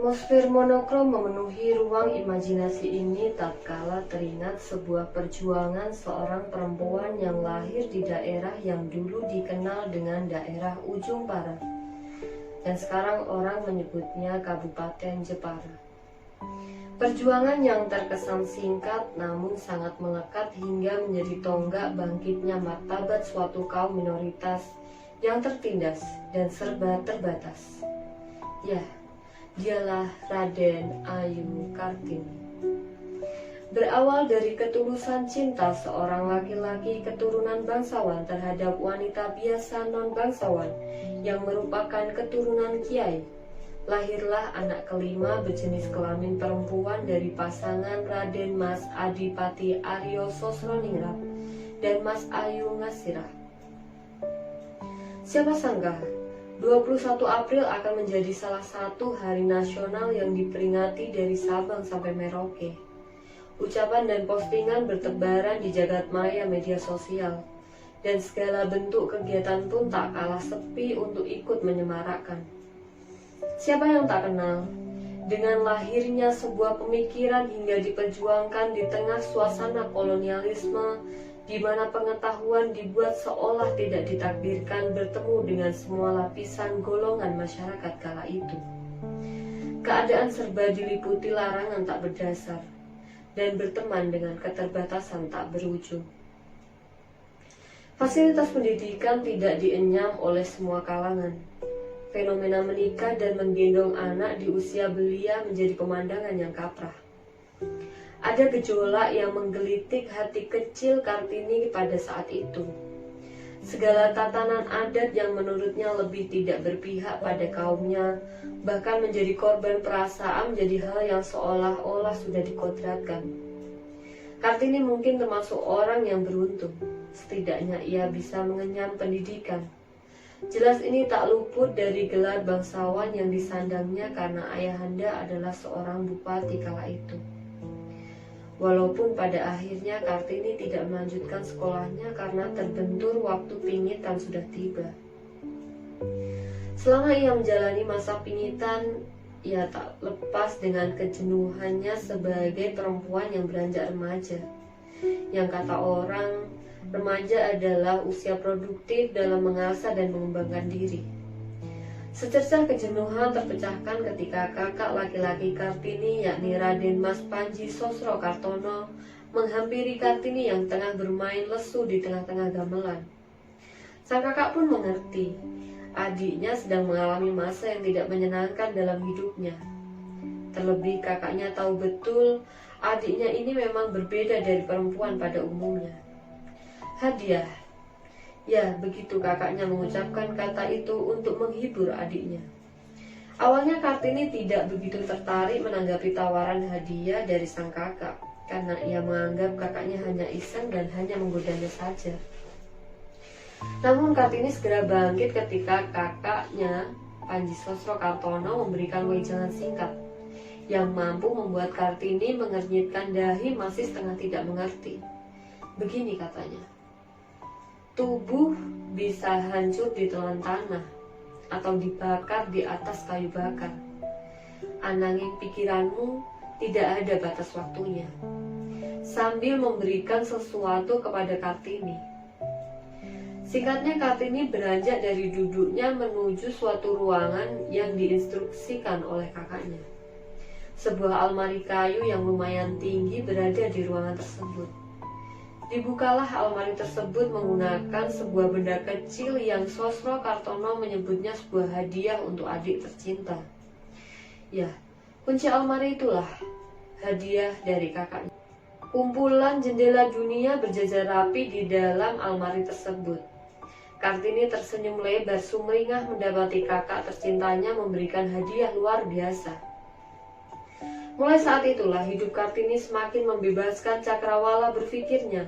Atmosfer monokrom memenuhi ruang imajinasi ini tatkala teringat sebuah perjuangan seorang perempuan yang lahir di daerah yang dulu dikenal dengan daerah Ujung Parah, dan sekarang orang menyebutnya Kabupaten Jepara. Perjuangan yang terkesan singkat namun sangat melekat hingga menjadi tonggak bangkitnya martabat suatu kaum minoritas yang tertindas dan serba terbatas. Ya, dialah Raden Ayu Kartini. Berawal dari ketulusan cinta seorang laki-laki keturunan bangsawan terhadap wanita biasa non-bangsawan yang merupakan keturunan kiai, lahirlah anak kelima berjenis kelamin perempuan dari pasangan Raden Mas Adipati Aryo Sosroningrat dan Mas Ayu Ngasirah. Siapa sangka 21 April akan menjadi salah satu hari nasional yang diperingati dari Sabang sampai Merauke. Ucapan dan postingan bertebaran di jagat maya media sosial, dan segala bentuk kegiatan pun tak kalah sepi untuk ikut menyemarakkan. Siapa yang tak kenal dengan lahirnya sebuah pemikiran hingga diperjuangkan di tengah suasana kolonialisme, di mana pengetahuan dibuat seolah tidak ditakdirkan bertemu dengan semua lapisan golongan masyarakat kala itu. Keadaan serba diliputi larangan tak berdasar dan berteman dengan keterbatasan tak berujung. Fasilitas pendidikan tidak dienyam oleh semua kalangan. Fenomena menikah dan menggendong anak di usia belia menjadi pemandangan yang kaprah. Ada gejolak yang menggelitik hati kecil Kartini pada saat itu. Segala tatanan adat yang menurutnya lebih tidak berpihak pada kaumnya, bahkan menjadi korban perasaan menjadi hal yang seolah-olah sudah dikodratkan. Kartini mungkin termasuk orang yang beruntung, setidaknya ia bisa mengenyam pendidikan. Jelas ini tak luput dari gelar bangsawan yang disandangnya karena ayahanda adalah seorang bupati kala itu. Walaupun pada akhirnya Kartini tidak melanjutkan sekolahnya karena terbentur waktu pingitan sudah tiba. Selama ia menjalani masa pingitan, ia tak lepas dengan kejenuhannya sebagai perempuan yang beranjak remaja. Yang kata orang, remaja adalah usia produktif dalam mengasah dan mengembangkan diri. Secercah kejenuhan terpecahkan ketika kakak laki-laki Kartini, yakni Raden Mas Panji Sosro Kartono, menghampiri Kartini yang tengah bermain lesu di tengah-tengah gamelan. Sang kakak pun mengerti, adiknya sedang mengalami masa yang tidak menyenangkan dalam hidupnya. Terlebih kakaknya tahu betul adiknya ini memang berbeda dari perempuan pada umumnya. Hadiah. Ya, begitu kakaknya mengucapkan kata itu untuk menghibur adiknya. Awalnya Kartini tidak begitu tertarik menanggapi tawaran hadiah dari sang kakak, karena ia menganggap kakaknya hanya iseng dan hanya menggodanya saja. Namun Kartini segera bangkit ketika kakaknya, Panji Sosro Kartono, memberikan wejangan singkat yang mampu membuat Kartini mengernyitkan dahi masih setengah tidak mengerti. Begini katanya, tubuh bisa hancur di telan tanah atau dibakar di atas kayu bakar. Ananging pikiranmu tidak ada batas waktunya. Sambil memberikan sesuatu kepada Kartini. Singkatnya Kartini beranjak dari duduknya menuju suatu ruangan yang diinstruksikan oleh kakaknya. Sebuah almari kayu yang lumayan tinggi berada di ruangan tersebut. Dibukalah almari tersebut menggunakan sebuah benda kecil yang Sosro Kartono menyebutnya sebuah hadiah untuk adik tercinta. Ya, kunci almari itulah hadiah dari kakaknya. Kumpulan jendela dunia berjajar rapi di dalam almari tersebut. Kartini tersenyum lebar sumringah mendapati kakak tercintanya memberikan hadiah luar biasa. Mulai saat itulah hidup Kartini semakin membebaskan cakrawala berpikirnya.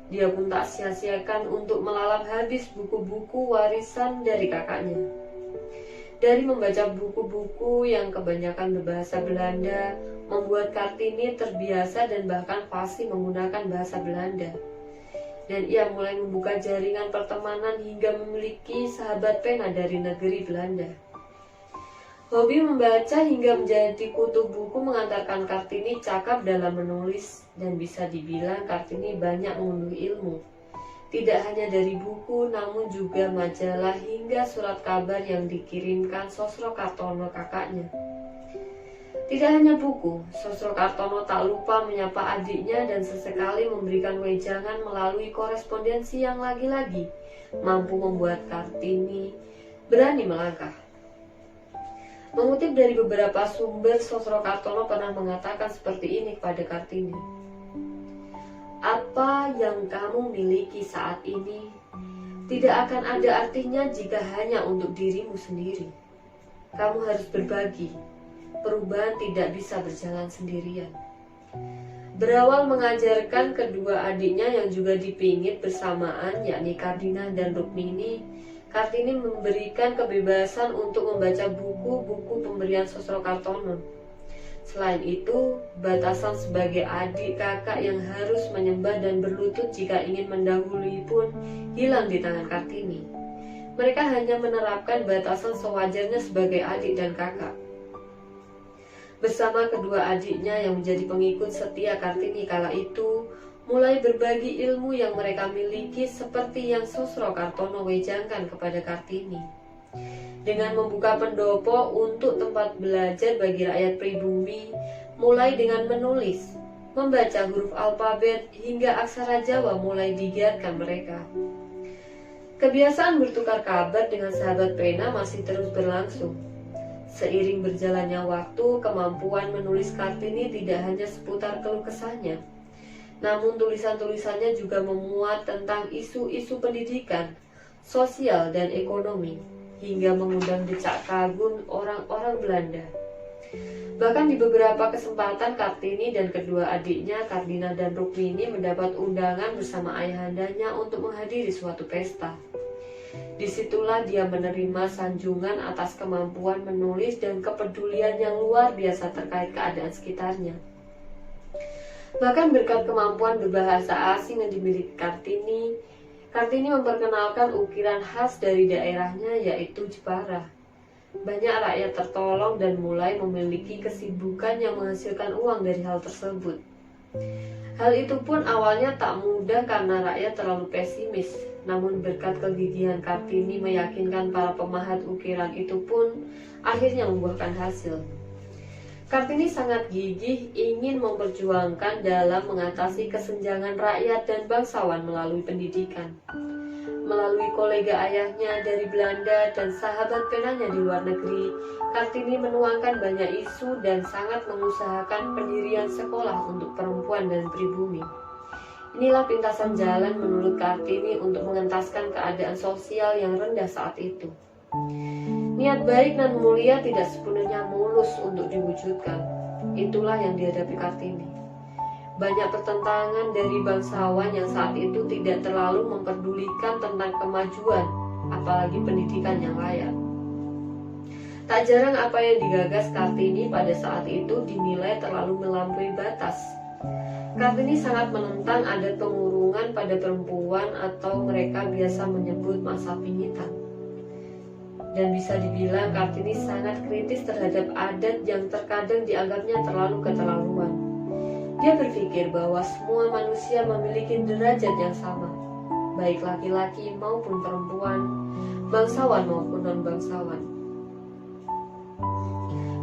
Dia pun tak sia-siakan untuk melalap habis buku-buku warisan dari kakaknya. Dari membaca buku-buku yang kebanyakan berbahasa Belanda, membuat Kartini terbiasa dan bahkan fasih menggunakan bahasa Belanda. Dan ia mulai membuka jaringan pertemanan hingga memiliki sahabat pena dari negeri Belanda. Hobi membaca hingga menjadi kutu buku mengantarkan Kartini cakap dalam menulis, dan bisa dibilang Kartini banyak mengunduh ilmu. Tidak hanya dari buku, namun juga majalah hingga surat kabar yang dikirimkan Sosrokartono kakaknya. Tidak hanya buku, Sosrokartono tak lupa menyapa adiknya dan sesekali memberikan wejangan melalui korespondensi yang lagi-lagi mampu membuat Kartini berani melangkah. Mengutip dari beberapa sumber, Sosrokartono pernah mengatakan seperti ini kepada Kartini. Apa yang kamu miliki saat ini tidak akan ada artinya jika hanya untuk dirimu sendiri. Kamu harus berbagi. Perubahan tidak bisa berjalan sendirian. Berawal mengajarkan kedua adiknya yang juga dipingit bersamaan, yakni Kardina dan Rukmini, Kartini memberikan kebebasan untuk membaca buku-buku pemberian Sosrokartono. Selain itu, batasan sebagai adik kakak yang harus menyembah dan berlutut jika ingin mendahului pun hilang di tangan Kartini. Mereka hanya menerapkan batasan sewajarnya sebagai adik dan kakak. Bersama kedua adiknya yang menjadi pengikut setia Kartini kala itu, mulai berbagi ilmu yang mereka miliki seperti yang Sosrokartono wejangkan kepada Kartini. Dengan membuka pendopo untuk tempat belajar bagi rakyat pribumi, mulai dengan menulis, membaca huruf alfabet hingga aksara Jawa mulai digiatkan mereka. Kebiasaan bertukar kabar dengan sahabat pena masih terus berlangsung. Seiring berjalannya waktu, kemampuan menulis Kartini tidak hanya seputar keluh kesahnya, namun tulisan-tulisannya juga memuat tentang isu-isu pendidikan, sosial, dan ekonomi, hingga mengundang decak kagum orang-orang Belanda. Bahkan di beberapa kesempatan Kartini dan kedua adiknya, Kardina dan Rukmini, mendapat undangan bersama ayahandanya untuk menghadiri suatu pesta. Disitulah dia menerima sanjungan atas kemampuan menulis dan kepedulian yang luar biasa terkait keadaan sekitarnya. Bahkan berkat kemampuan berbahasa asing yang dimiliki Kartini, Kartini memperkenalkan ukiran khas dari daerahnya, yaitu Jepara. Banyak rakyat tertolong dan mulai memiliki kesibukan yang menghasilkan uang dari hal tersebut. Hal itu pun awalnya tak mudah karena rakyat terlalu pesimis, namun berkat kegigihan Kartini meyakinkan para pemahat ukiran itu pun akhirnya membuahkan hasil. Kartini sangat gigih ingin memperjuangkan dalam mengatasi kesenjangan rakyat dan bangsawan melalui pendidikan. Melalui kolega ayahnya dari Belanda dan sahabat penanya di luar negeri, Kartini menuangkan banyak isu dan sangat mengusahakan pendirian sekolah untuk perempuan dan pribumi. Inilah pintasan jalan menurut Kartini untuk mengentaskan keadaan sosial yang rendah saat itu. Niat baik dan mulia tidak sepenuhnya mulus untuk diwujudkan. Itulah yang dihadapi Kartini. Banyak pertentangan dari bangsawan yang saat itu tidak terlalu memperdulikan tentang kemajuan, apalagi pendidikan yang layak. Tak jarang apa yang digagas Kartini pada saat itu dinilai terlalu melampaui batas. Kartini sangat menentang adat pengurungan pada perempuan atau mereka biasa menyebut masa pingitan. Dan bisa dibilang Kartini sangat kritis terhadap adat yang terkadang dianggapnya terlalu keterlaluan. Dia berpikir bahwa semua manusia memiliki derajat yang sama, baik laki-laki maupun perempuan, bangsawan maupun non-bangsawan.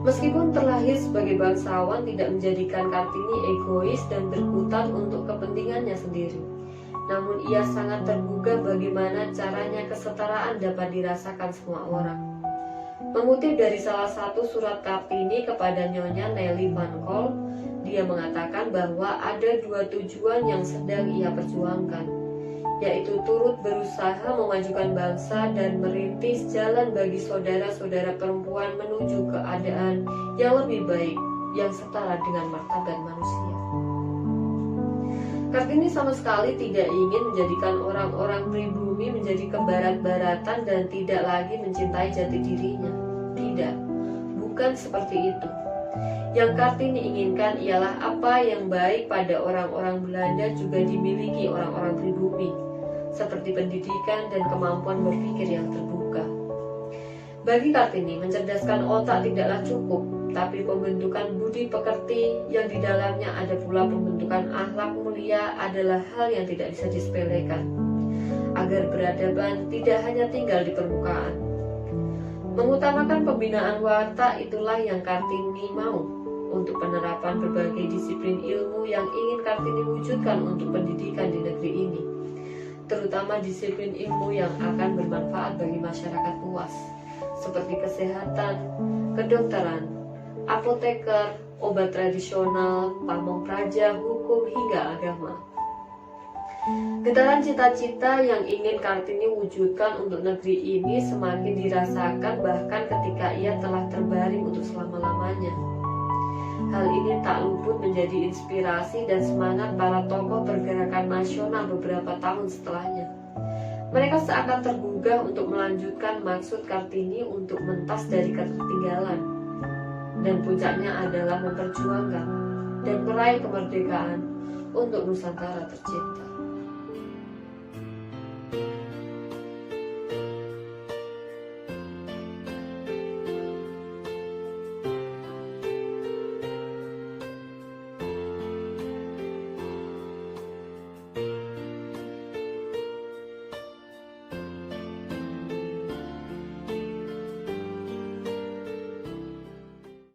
Meskipun terlahir sebagai bangsawan tidak menjadikan Kartini egois dan berkutat untuk kepentingannya sendiri. Namun ia sangat tergugah bagaimana caranya kesetaraan dapat dirasakan semua orang. Mengutip dari salah satu surat Kartini kepada Nyonya Nelly Van Kol, dia mengatakan bahwa ada dua tujuan yang sedang ia perjuangkan, yaitu turut berusaha memajukan bangsa dan merintis jalan bagi saudara-saudara perempuan menuju keadaan yang lebih baik, yang setara dengan martabat manusia. Kartini sama sekali tidak ingin menjadikan orang-orang pribumi menjadi kebarat-baratan dan tidak lagi mencintai jati dirinya. Tidak, bukan seperti itu. Yang Kartini inginkan ialah apa yang baik pada orang-orang Belanda juga dimiliki orang-orang pribumi, seperti pendidikan dan kemampuan berpikir yang terbuka. Bagi Kartini, mencerdaskan otak tidaklah cukup, tapi pembentukan budi pekerti yang di dalamnya ada pula pembentukan akhlak mulia adalah hal yang tidak bisa disepelekan. Agar beradaban tidak hanya tinggal di permukaan. Mengutamakan pembinaan watak itulah yang Kartini mau untuk penerapan berbagai disiplin ilmu yang ingin Kartini wujudkan untuk pendidikan di negeri ini, terutama disiplin ilmu yang akan bermanfaat bagi masyarakat luas, seperti kesehatan, kedokteran, apoteker, obat tradisional, pamong praja, hukum, hingga agama. Getaran cita-cita yang ingin Kartini wujudkan untuk negeri ini semakin dirasakan bahkan ketika ia telah terbaring untuk selama-lamanya. Hal ini tak luput menjadi inspirasi dan semangat para tokoh pergerakan nasional beberapa tahun setelahnya. Mereka seakan tergugah untuk melanjutkan maksud Kartini untuk mentas dari ketertinggalan. Dan puncaknya adalah memperjuangkan dan meraih kemerdekaan untuk Nusantara tercinta.